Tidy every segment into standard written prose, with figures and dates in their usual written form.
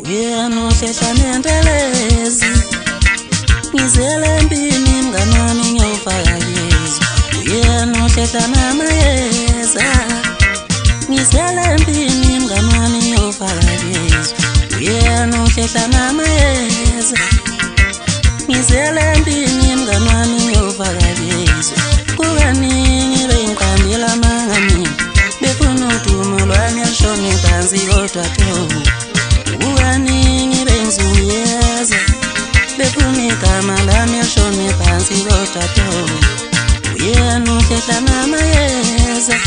uyena uhlehlamentelezi ngizele empini mngani wami ngiyawufakazisa uyena uhlehlana amayeza ngizele empini mngani wami ngiyawufakazisa uyena uhlehlana amayeza ngizele empini mngani wami ngiyawufakazisa kukaningi bengiqambile amangami befuna udumo lwami alishone phansi kodwa thobu kukaningi bengizungiyeza befuna igama lami alishone phansi kodwa thobu uyena uhlehlana amayeza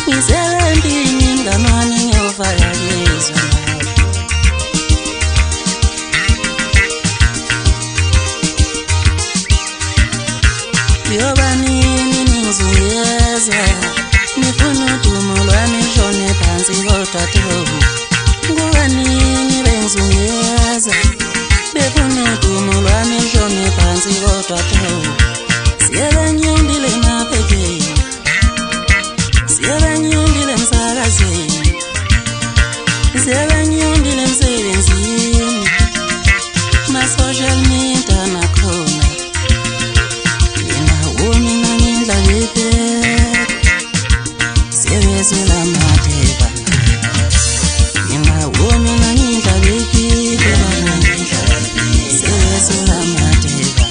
ngizele empini mngani wami ngiyawufakazisa yobanini ningizungiyeza nifuna udumo lwami lishone phansi kodwa thobu kukaningi bengizungiyeza befuna udumo lwami lishone phansi kodwa thobu siyebenyundile emaphepheni siyebenyundile emsakazweni siyebenyundile emsebenzini ma-social media nakhona sebesela mateba yinawo mina ngidlabekile sebesela mateba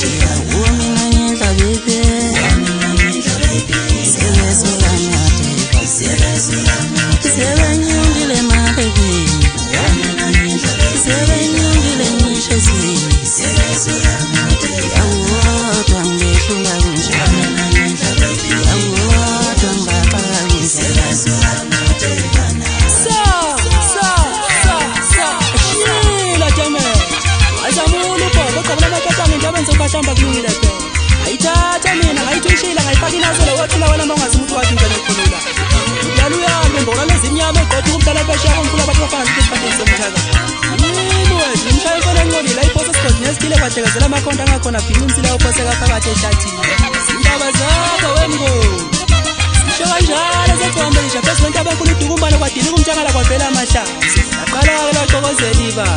yinawo mina ngidlabekile sebesela mateba sebenyundile mabekeni sebenyundile ngishezini awodwa ngihlula kunjani Shamba kulungile ke ayithatha mina ngayithishila ngayifakinazo lewothula wena mangazi umuntu wathi ngene khulula yaluya ngembona lezinyama eqotha umhlala phesha komfula abantu bafana isiphathi somthaka yini wena umshaya khona enqolile ayiphosa isigodi nesithile kwahlekazela amakhonto angakhona philinsila uphoseka phakathi ehlathini indaba zakho wengo sisho kanjalo sekuhambe ngisho phezulu kwentaba enkulu idukumbane kwadilika umtshangala kwavela amahlazi aqala-ke laqokozeliba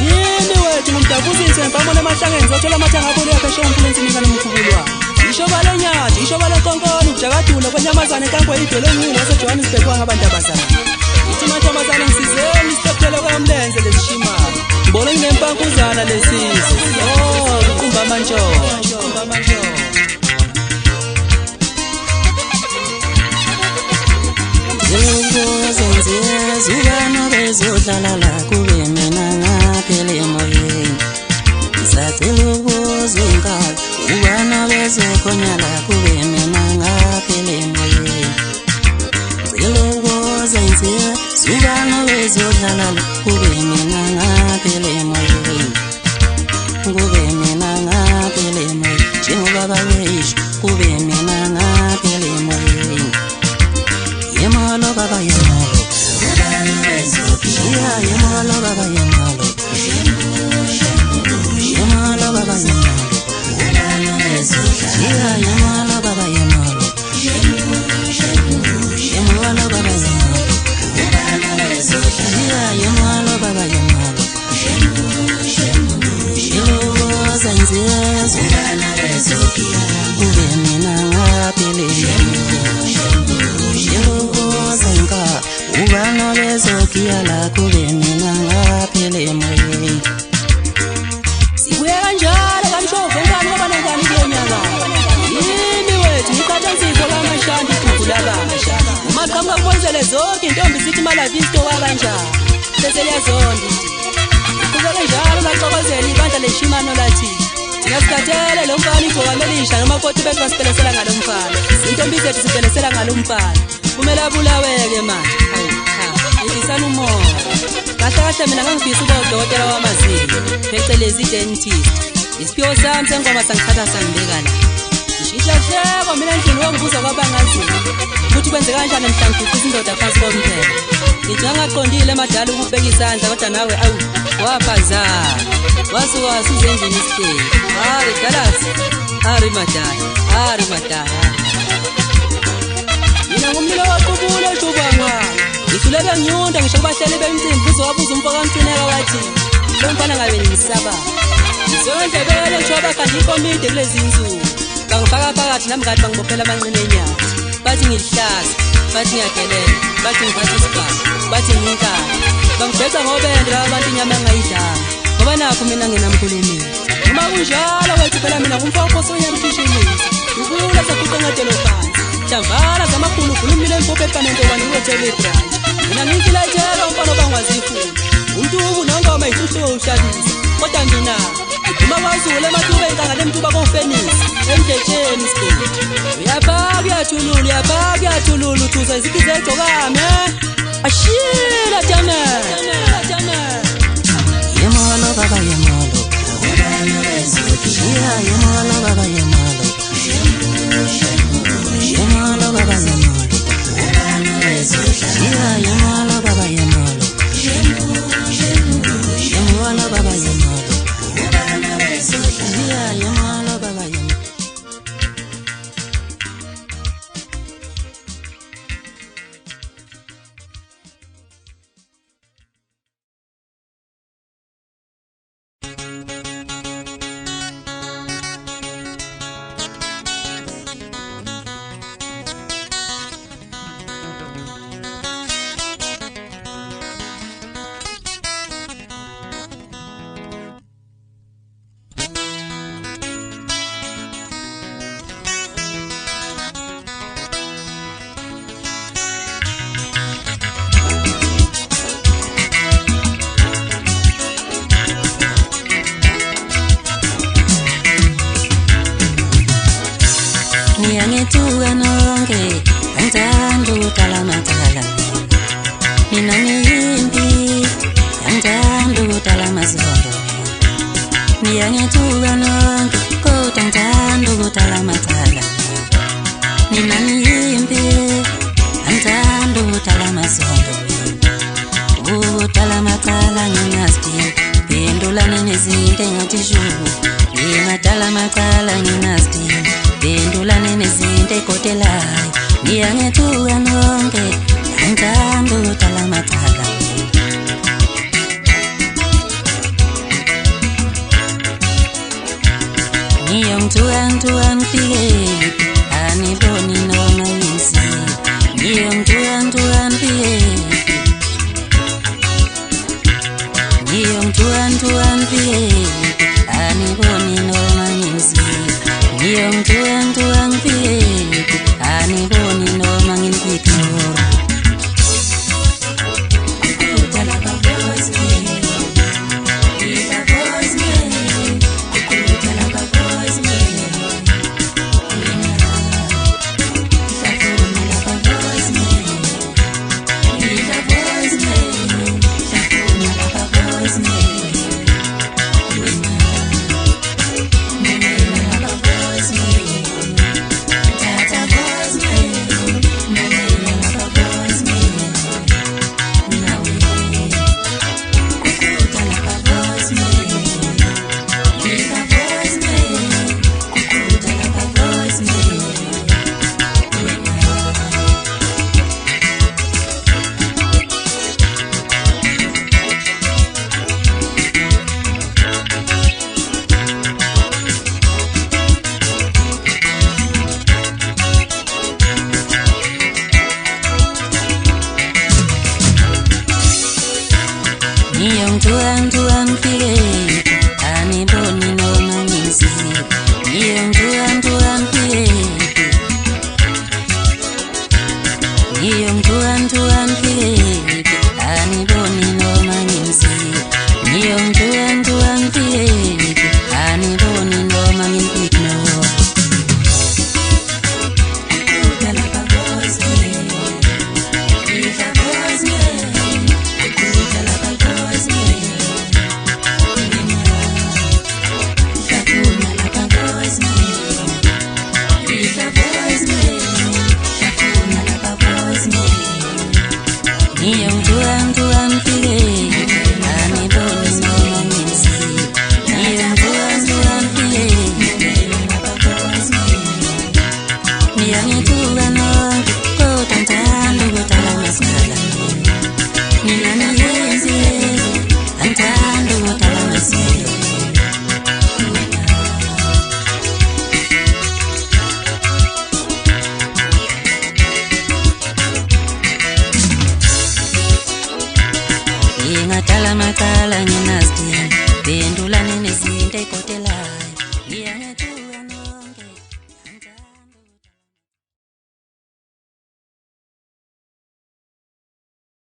yini wethu ngumdabuzise ngibamona emahlangeni ngizothola amathanga abolo yapheshe umphula ensini kanomkhubulwa isho balenyathi isho balekonkoni ukujakadula kwenyamazane enkangwe idwele encini wasejohannesburg wangabandabazana ithi mantombazane ngisizeni isitephelo kwamlenze lesishimayo ngibona nginempankuzana lesizwe uqumba amantshontsho zubano bezodlala la kube mina ngaphela emoyeni ngisacela ukubuza inkalo ubano bezokhonyala kube mina ngaphela emoyeni ngicela ukubuza insiya zubano bezodlala la kube mina ngaphela emoyeni kube mina ngaphela emoyeni njengoba bayisho kube mina ngaphela emoyeni yemalo baba yemalo yemalo baba yemalo yemalo baba yemalo yemalo baba yemalo yemalo baba yemalo yemalo baba yemalo yeloza nzizo kube mina ngaphele yeloza nka ubano bezokiyala kube mina ngaphele emoyeni sibuye kanjalo kamshova enkani ngobana ngani kulonyaka yini wethu ngikhatha nsizwa kamashandi igugula kabasha umaqhamuka kubonzele zonke intombi sithi malavisto wakanjani seseliyazonda kubeke njalo laxokozela ibandla leshimano lathi singasikhathele lo mfana igcoka lelisha nomakoti bethu basipelesela ngalo mfana intombi zethu sipelesela ngalo mfana kumele abulaweke manje ngifisana umoya kahle kahle mina ngangifisa ukuba udokotela wamazinyo phecelezi i-dentist isiphiwo sami sengoma sangithatha sangibeka la ngishihlahleko mina endlini wangibuza kwabangazinyo ukuthi kwenze kanjani mhla ngiguqisa indoda phansi komphela ngithi ngangaqondile emadala ukubeka isandla kodwa nawe awu waphazana wasuka usendlini isiteki Dallas Ari madala mina ngumlilo waqubula ejubangwa ngithule benginyunda ngisho kubahleli bemcimbi uzowabuza umfo kaMthuneka wathi lo mfana ngabe ngisaba ngizondlebele ngisho bakhanda ikomidi kulezi insuku bangifaka phakathi nami ngathi bangibophela amanqine enyama bathi ngilihlaza bathi ngiyagelela bathi ngiphatha isigaba bathi ngiyinkani bangibheca ngobende laba bantu inyama engayidlanga ngoba nakho mina nginamkhulumini uma kunjalo wethu phela mina ngumfoko osonyamkhishimisa ukula sakuqa ngadelo phansi Chavala zamakhulu uvulumile impuphu efanentobani uwethelebranch mina nginkiletshela umfana obangwazifuna umntubu nongoma yihluhluhu uhlabisa kodwa mina uma kwazule emathuba enkanga lemtuba kofenisi emdletsheni sibheki uyabhaka uyathulula uthuza iziphi zegcokame ashila jame yemolo baba yemolo yemolo baba yemolo yemolo baba yemolo yemolo baba yemolo yemolo baba yemolo yemolo baba yemolo Ngiyangethuka nonke angithanda ukudala macala mina ngiyimpi angithanda ukudala amazondo ngiyangethuka nonke kodwa angithanda ukudala macala mina ngiyimpi angithanda ukudala amazondo ukudala macala nginasidinga pendulane nezinto engathi shubu ngingadala macala nginasidinga pendulane nezinto ekotelayo ngiyangethuka nonke angithanda ukudala amacala ngiyongithuka ngifike aniboni noma ngisi ngiyongithuka ngifike ngiyongithuka ngifike aniboni noma ngisi ngiyongithuka ngifike aniboni noma ngimphithora ukudala ka-voice mail ika-voice mail ukudala ka-voice mail hlafuna ka-voice mail ika-voice mail hlafuna ka-voice mail Voice mail. ngingatala macala nginazi pendula nenezinto eyikotelayo ngiyangethu